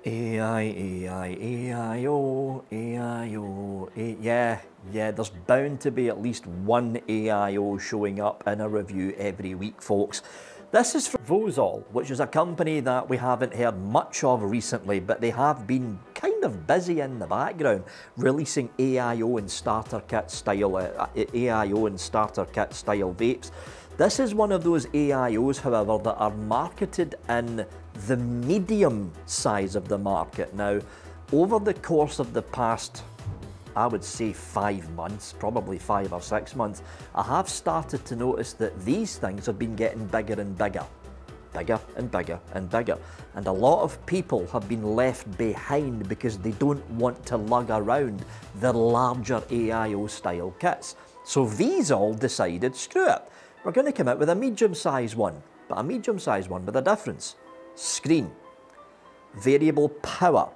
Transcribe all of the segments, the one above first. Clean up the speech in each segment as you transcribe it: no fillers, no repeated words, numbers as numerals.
AIO, AIO, yeah, there's bound to be at least one AIO showing up in a review every week, folks. This is from Vozol, which is a company that we haven't heard much of recently, but they have been kind of busy in the background, releasing AIO and starter kit style vapes. This is one of those AIOs, however, that are marketed in the medium size of the market. Now, over the course of the past, I would say 5 months, probably 5 or 6 months, I have started to notice that these things have been getting bigger and bigger. Bigger and bigger and bigger. And a lot of people have been left behind because they don't want to lug around their larger AIO style kits. So Vozol decided, screw it, we're going to come out with a medium-sized one, but a medium-sized one with a difference. Screen, variable power,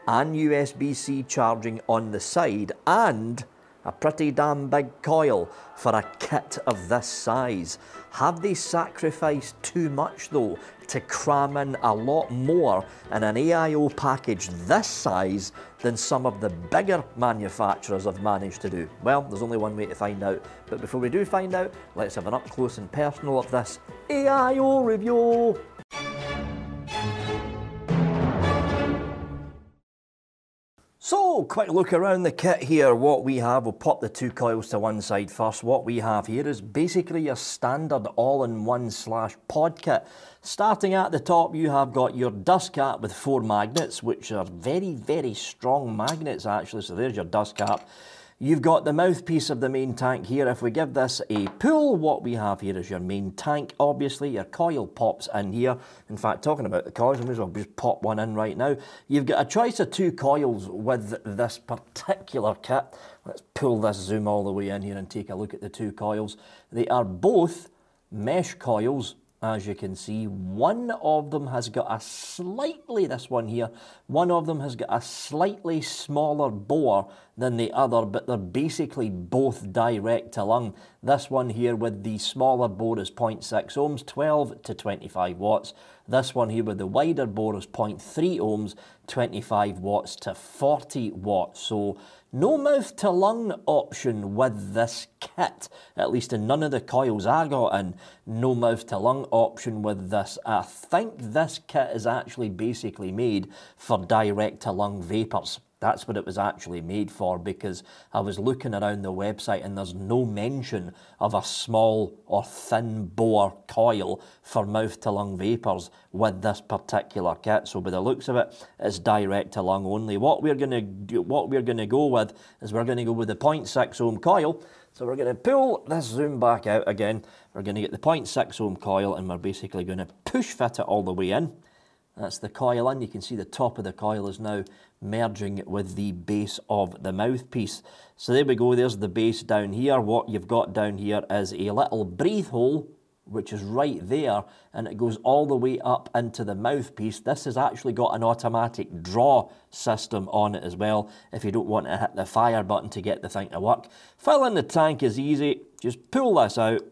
and USB-C charging on the side, and a pretty damn big coil for a kit of this size. Have they sacrificed too much though to cram in a lot more in an AIO package this size than some of the bigger manufacturers have managed to do? Well, there's only one way to find out, but before we do find out, let's have an up close and personal of this AIO review. So, quick look around the kit here. What we have, we'll pop the two coils to one side first. What we have here is basically your standard all-in-one / pod kit. Starting at the top, you have got your dust cap with 4 magnets, which are very, very strong magnets actually. So there's your dust cap. You've got the mouthpiece of the main tank here. If we give this a pull, what we have here is your main tank. Obviously, your coil pops in here. In fact, talking about the coils, I may as well just pop one in right now. You've got a choice of 2 coils with this particular kit. Let's pull this zoom all the way in here and take a look at the 2 coils. They are both mesh coils. As you can see, one of them has got a slightly, this one here, one of them has got a slightly smaller bore than the other, but they're basically both direct to lung. This one here with the smaller bore is 0.6 ohms, 12 to 25 watts. This one here with the wider bore is 0.3 ohms, 25 watts to 40 watts. So no mouth to lung option with this kit, at least in none of the coils I got in. No mouth to lung option with this. I think this kit is actually basically made for direct to lung vapors. That's what it was actually made for, because I was looking around the website and there's no mention of a small or thin bore coil for mouth to lung vapors with this particular kit. So by the looks of it, it's direct to lung only. What we're going to go with is we're going to go with the 0.6 ohm coil. So we're going to pull this zoom back out again. We're going to get the 0.6 ohm coil and we're basically going to push fit it all the way in. That's the coil in. You can see the top of the coil is now merging with the base of the mouthpiece. So there we go, there's the base down here. What you've got down here is a little breathe hole, which is right there, and it goes all the way up into the mouthpiece. This has actually got an automatic draw system on it as well, if you don't want to hit the fire button to get the thing to work. Filling the tank is easy. Just pull this out.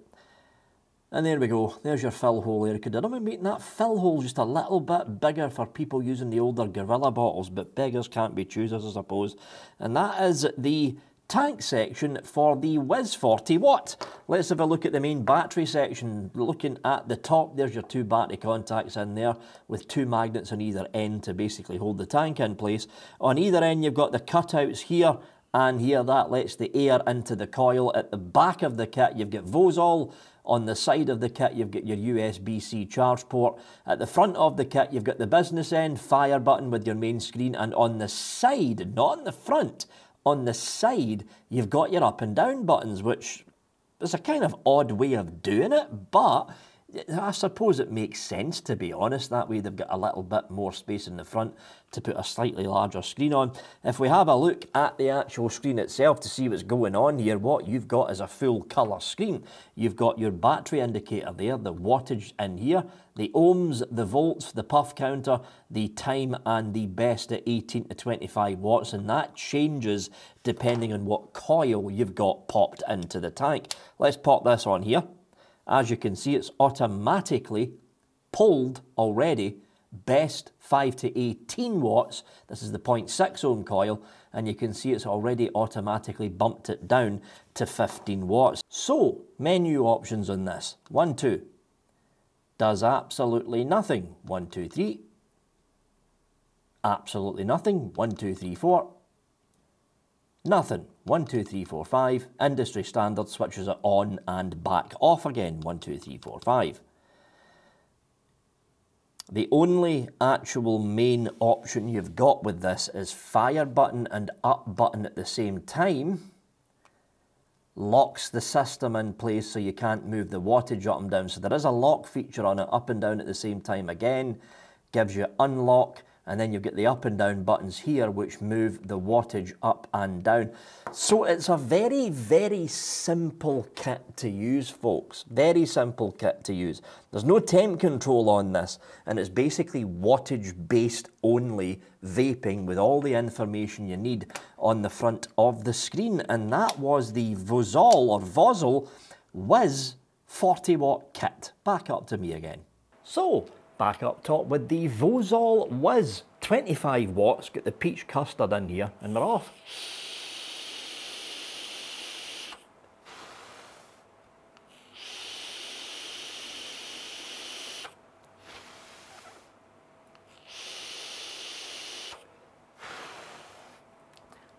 And there we go, there's your fill hole there. Could I have made that fill hole just a little bit bigger for people using the older Gorilla bottles, but beggars can't be choosers, I suppose. And that is the tank section for the Whiz 40 watt. Let's have a look at the main battery section. Looking at the top, there's your 2 battery contacts in there with 2 magnets on either end to basically hold the tank in place. On either end, you've got the cutouts here and here. That lets the air into the coil. At the back of the kit, you've got Vozol. On the side of the kit, you've got your USB-C charge port. At the front of the kit, you've got the business end, fire button with your main screen. And on the side, not on the front, on the side, you've got your up and down buttons, which is a kind of odd way of doing it, but I suppose it makes sense, to be honest. That way they've got a little bit more space in the front to put a slightly larger screen on. If we have a look at the actual screen itself to see what's going on here, what you've got is a full colour screen. You've got your battery indicator there, the wattage in here, the ohms, the volts, the puff counter, the time, and the best at 18 to 25 watts, and that changes depending on what coil you've got popped into the tank. Let's pop this on here. As you can see, it's automatically pulled already best 5 to 18 watts. This is the 0.6 ohm coil, and you can see it's already automatically bumped it down to 15 watts. So, menu options on this. 1, 2. Does absolutely nothing. 1, 2, 3. Absolutely nothing. 1, 2, 3, 4. Nothing. 1, 2, 3, 4, 5. Industry standard switches it on and back off again. 1, 2, 3, 4, 5. The only actual main option you've got with this is fire button and up button at the same time. Locks the system in place so you can't move the wattage up and down. So there is a lock feature on it, up and down at the same time again. Gives you unlock. And then you've got the up and down buttons here which move the wattage up and down. So it's a very, very simple kit to use, folks. Very simple kit to use. There's no temp control on this, and it's basically wattage-based only vaping with all the information you need on the front of the screen. And that was the Vozol Whiz 40-watt kit. Back up to me again. So, back up top with the Vozol Whiz, 25 watts, got the peach custard in here, and they're off.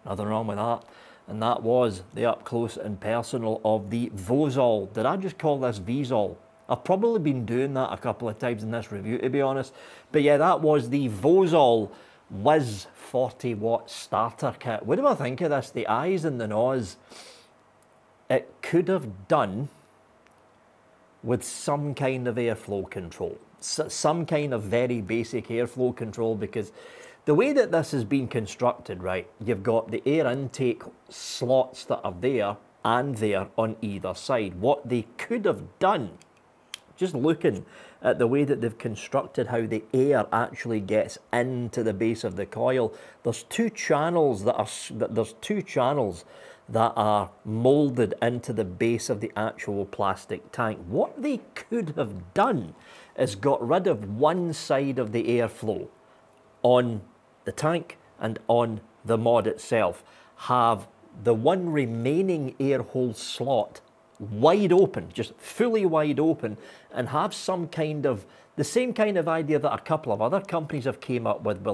Nothing wrong with that. And that was the up close and personal of the Vozol. Did I just call this Vozol? I've probably been doing that a couple of times in this review, to be honest. But yeah, that was the Vozol Whiz 40-watt starter kit. What do I think of this? The eyes and the nose. It could have done with some kind of airflow control. Some kind of very basic airflow control, because the way that this has been constructed, right, you've got the air intake slots that are there and there on either side. What they could have done, just looking at the way that they've constructed how the air actually gets into the base of the coil, there's two channels that are molded into the base of the actual plastic tank. What they could have done is got rid of one side of the airflow on the tank and on the mod itself. Have the one remaining air hole slot wide open, just fully wide open, and have some kind of, the same kind of idea that a couple of other companies have came up with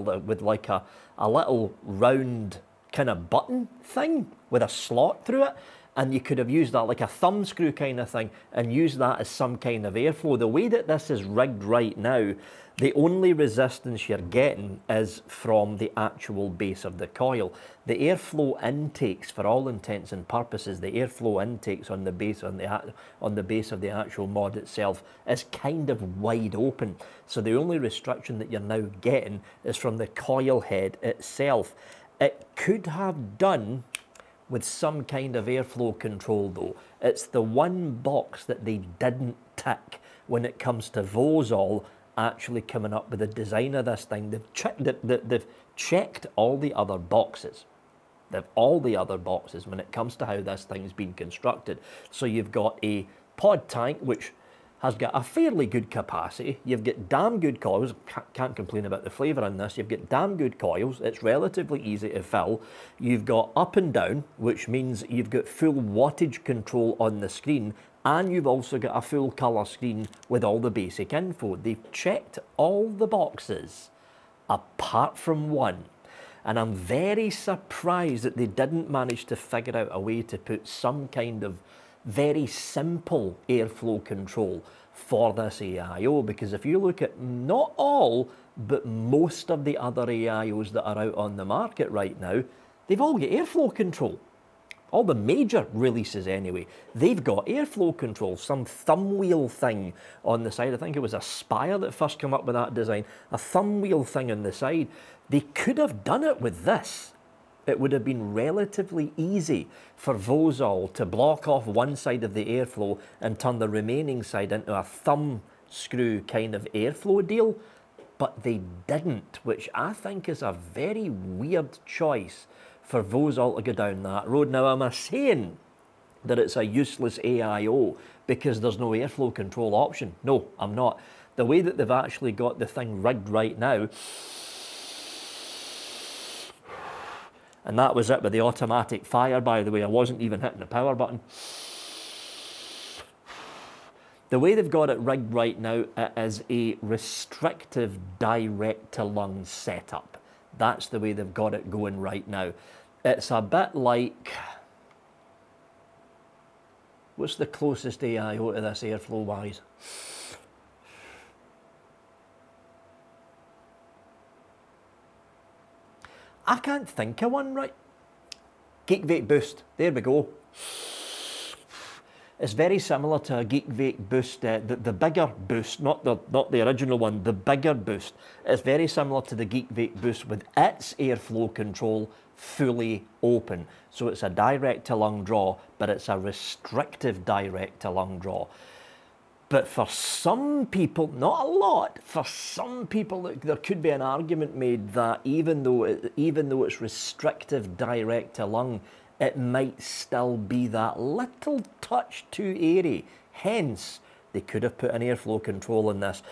like a little round kind of button thing with a slot through it, and you could have used that like a thumb screw kind of thing and use that as some kind of airflow. The way that this is rigged right now, the only resistance you're getting is from the actual base of the coil. The airflow intakes, for all intents and purposes, the airflow intakes on the base of the actual mod itself is kind of wide open. So the only restriction that you're now getting is from the coil head itself. It could have done with some kind of airflow control though. It's the one box that they didn't tick when it comes to Vozol actually coming up with the design of this thing. They've checked all the other boxes. All the other boxes when it comes to how this thing's been constructed. So you've got a pod tank which has got a fairly good capacity. You've got damn good coils. Can't complain about the flavour in this. You've got damn good coils. It's relatively easy to fill. You've got up and down, which means you've got full wattage control on the screen, and you've also got a full colour screen with all the basic info. They've checked all the boxes apart from one. And I'm very surprised that they didn't manage to figure out a way to put some kind of very simple airflow control for this AIO, because if you look at not all, but most of the other AIOs that are out on the market right now, they've all got airflow control. All the major releases anyway, they've got airflow control, some thumb wheel thing on the side. I think it was Aspire that first came up with that design, a thumb wheel thing on the side. They could have done it with this. It would have been relatively easy for Vozol to block off one side of the airflow and turn the remaining side into a thumb screw kind of airflow deal, but they didn't, which I think is a very weird choice for Vozol to go down that road. Now, am I saying that it's a useless AIO because there's no airflow control option? No, I'm not. The way that they've actually got the thing rigged right now, and that was it with the automatic fire, by the way. I wasn't even hitting the power button. The way they've got it rigged right now, it is a restrictive direct-to-lung setup. That's the way they've got it going right now. It's a bit like, what's the closest AIO to this airflow-wise? I can't think of one, right? Geek Vape Boost, there we go. It's very similar to a Geek Vape Boost, the bigger Boost, not the original one, the bigger Boost. It's very similar to the Geek Vape Boost with its airflow control fully open. So it's a direct to lung draw, but it's a restrictive direct to lung draw. But for some people, not a lot, for some people there could be an argument made that even though it's restrictive direct to lung, it might still be that little touch too airy. Hence, they could have put an airflow control in this.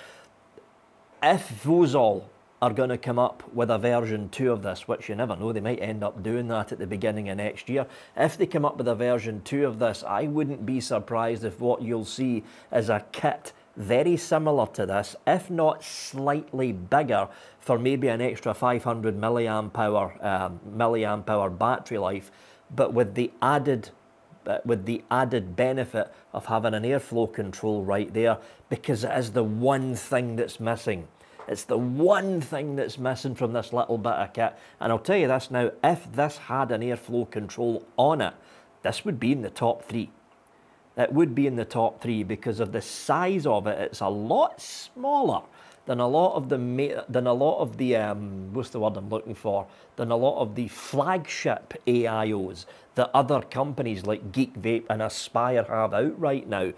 If Vozol are going to come up with a version 2 of this, which you never know, they might end up doing that at the beginning of next year. If they come up with a version 2 of this, I wouldn't be surprised if what you'll see is a kit very similar to this, if not slightly bigger, for maybe an extra 500 milliamp hour battery life, but with the added benefit of having an airflow control right there, because it is the one thing that's missing. It's the one thing that's missing from this little bit of kit. And I'll tell you this now, if this had an airflow control on it, this would be in the top 3. It would be in the top 3 because of the size of it. It's a lot smaller than a lot of the what's the word I'm looking for? Than a lot of the flagship AIOs that other companies like Geek Vape and Aspire have out right now.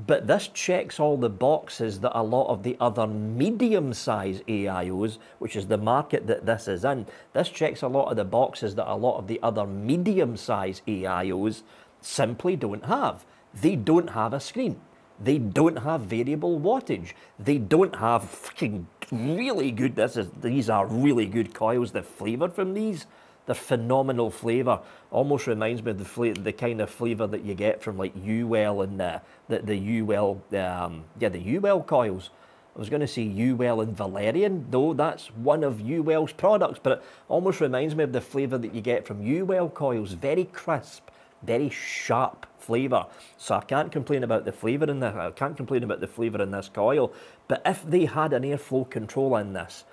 But this checks all the boxes that a lot of the other medium-sized AIOs, which is the market that this is in, this checks a lot of the boxes that a lot of the other medium-sized AIOs simply don't have. They don't have a screen. They don't have variable wattage. They don't have freaking really good, these are really good coils. The flavour from these, they're phenomenal flavour. Almost reminds me of the kind of flavour that you get from like UL and the UL, the UL coils. I was going to say UL and Valerian, though that's one of UL's products, but it almost reminds me of the flavour that you get from UL coils. Very crisp, very sharp flavour. So I can't complain about the flavour in this. I can't complain about the flavour in this coil. But if they had an airflow control in this,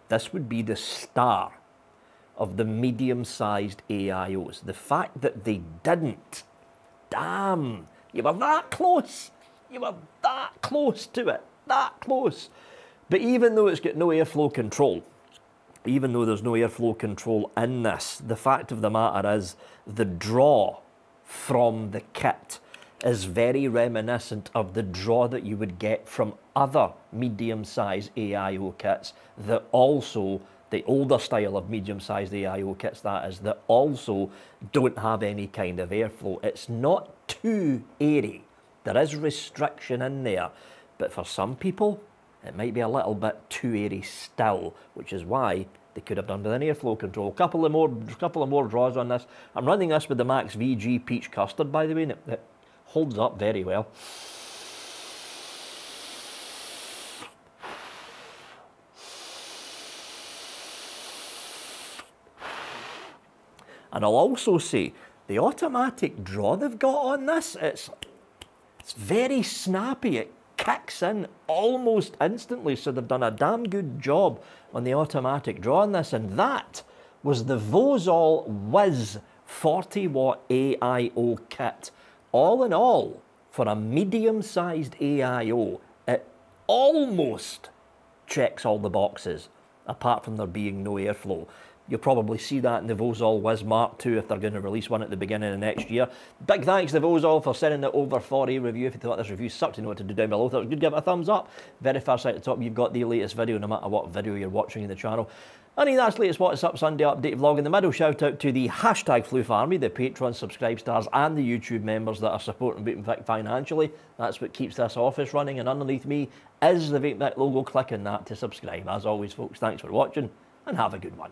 this would be the star of the medium-sized AIOs. The fact that they didn't, damn, you were that close. You were that close to it, that close. But even though it's got no airflow control, even though there's no airflow control in this, the fact of the matter is the draw from the kit is very reminiscent of the draw that you would get from other medium-sized AIO kits that also, the older style of medium-sized AIO kits that is, that also don't have any kind of airflow. It's not too airy. There is restriction in there, but for some people, it might be a little bit too airy still, which is why they could have done with an airflow control. Couple of more draws on this. I'm running this with the Max VG Peach Custard, by the way, and it holds up very well. And I'll also say, the automatic draw they've got on this, it's very snappy. It kicks in almost instantly, so they've done a damn good job on the automatic draw on this. And that was the Vozol Whiz 40-watt AIO kit. All in all, for a medium-sized AIO, it almost checks all the boxes, apart from there being no airflow. You'll probably see that in the Vozol Whiz Mark II if they're going to release one at the beginning of next year. Big thanks to Vozol for sending it over for a review. If you thought this review sucked, you know what to do down below. If it was good, give it a thumbs up. Very first side at the top, you've got the latest video, no matter what video you're watching in the channel. And that's latest What's Up Sunday update vlog. In the middle, shout out to the hashtag Floof Army, the Patreon subscribe stars and the YouTube members that are supporting Vaping Vic financially. That's what keeps this office running. And underneath me is the Vaping Vic logo. Click on that to subscribe. As always, folks, thanks for watching and have a good one.